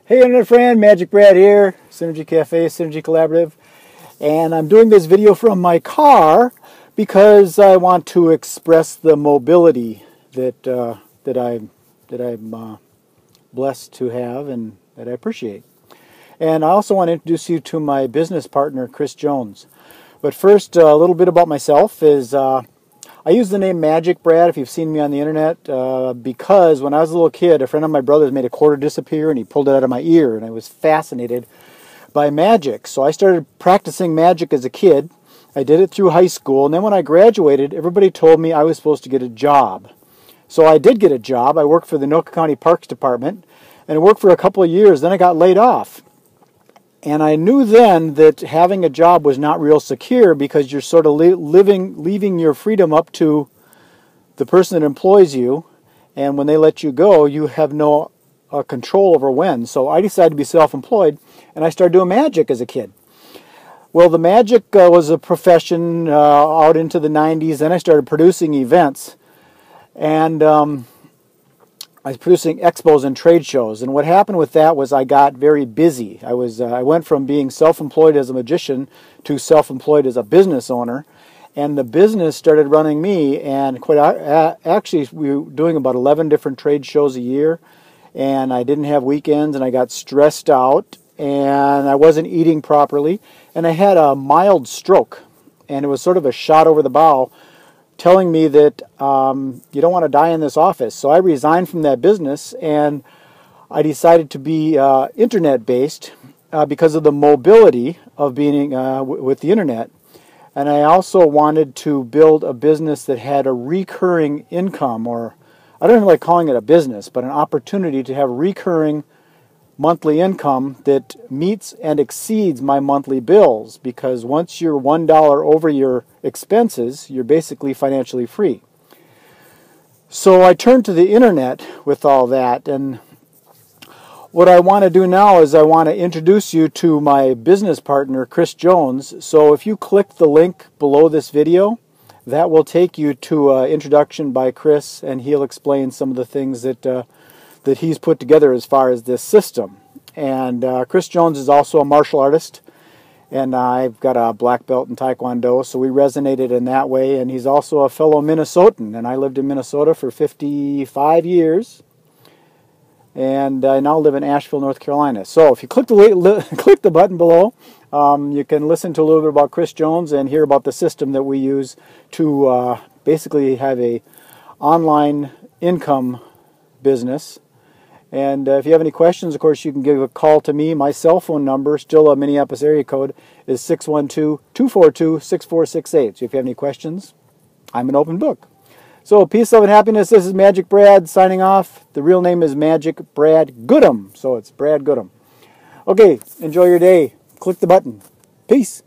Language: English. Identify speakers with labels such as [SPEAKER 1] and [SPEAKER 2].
[SPEAKER 1] Hey internet friend, MagicBrad here, Synergy Cafe, Synergy Collaborative, and I'm doing this video from my car because I want to express the mobility that I'm blessed to have and that I appreciate. And I also want to introduce you to my business partner, Chris Jones. But first, a little bit about myself is I use the name MagicBrad if you've seen me on the internet because when I was a little kid, a friend of my brother's made a quarter disappear and he pulled it out of my ear, and I was fascinated by magic. So I started practicing magic as a kid. I did it through high school, and then when I graduated, everybody told me I was supposed to get a job. So I did get a job. I worked for the Anoka County Parks Department, and I worked for a couple of years. Then I got laid off. And I knew then that having a job was not real secure because you're sort of leaving your freedom up to the person that employs you. And when they let you go, you have no control over when. So I decided to be self-employed, and I started doing magic as a kid. Well, the magic was a profession out into the 90s. Then I started producing events. And I was producing expos and trade shows, and what happened with that was I got very busy. I went from being self-employed as a magician to self-employed as a business owner, and the business started running me. And actually, we were doing about 11 different trade shows a year, and I didn't have weekends, and I got stressed out, and I wasn't eating properly, and I had a mild stroke, and it was sort of a shot over the bow, telling me that you don't want to die in this office. So I resigned from that business, and I decided to be internet-based because of the mobility of being with the internet. And I also wanted to build a business that had a recurring income, or I don't even like calling it a business, but an opportunity to have recurring monthly income that meets and exceeds my monthly bills, because once you're $1 over your expenses, you're basically financially free. So I turned to the internet with all that, and what I want to do now is I want to introduce you to my business partner, Chris Jones. So if you click the link below this video, that will take you to an introduction by Chris, and he'll explain some of the things that he's put together as far as this system. And Chris Jones is also a martial artist, and I've got a black belt in Taekwondo, so we resonated in that way. And he's also a fellow Minnesotan, and I lived in Minnesota for 55 years, and I now live in Asheville, North Carolina. So if you click the button below, you can listen to a little bit about Chris Jones and hear about the system that we use to basically have a online income business. And if you have any questions, of course, you can give a call to me. My cell phone number, still a Minneapolis area code, is 612-242-6468. So if you have any questions, I'm an open book. So peace, love, and happiness. This is MagicBrad signing off. The real name is MagicBrad GUDIM. So it's Brad GUDIM. Okay, enjoy your day. Click the button. Peace.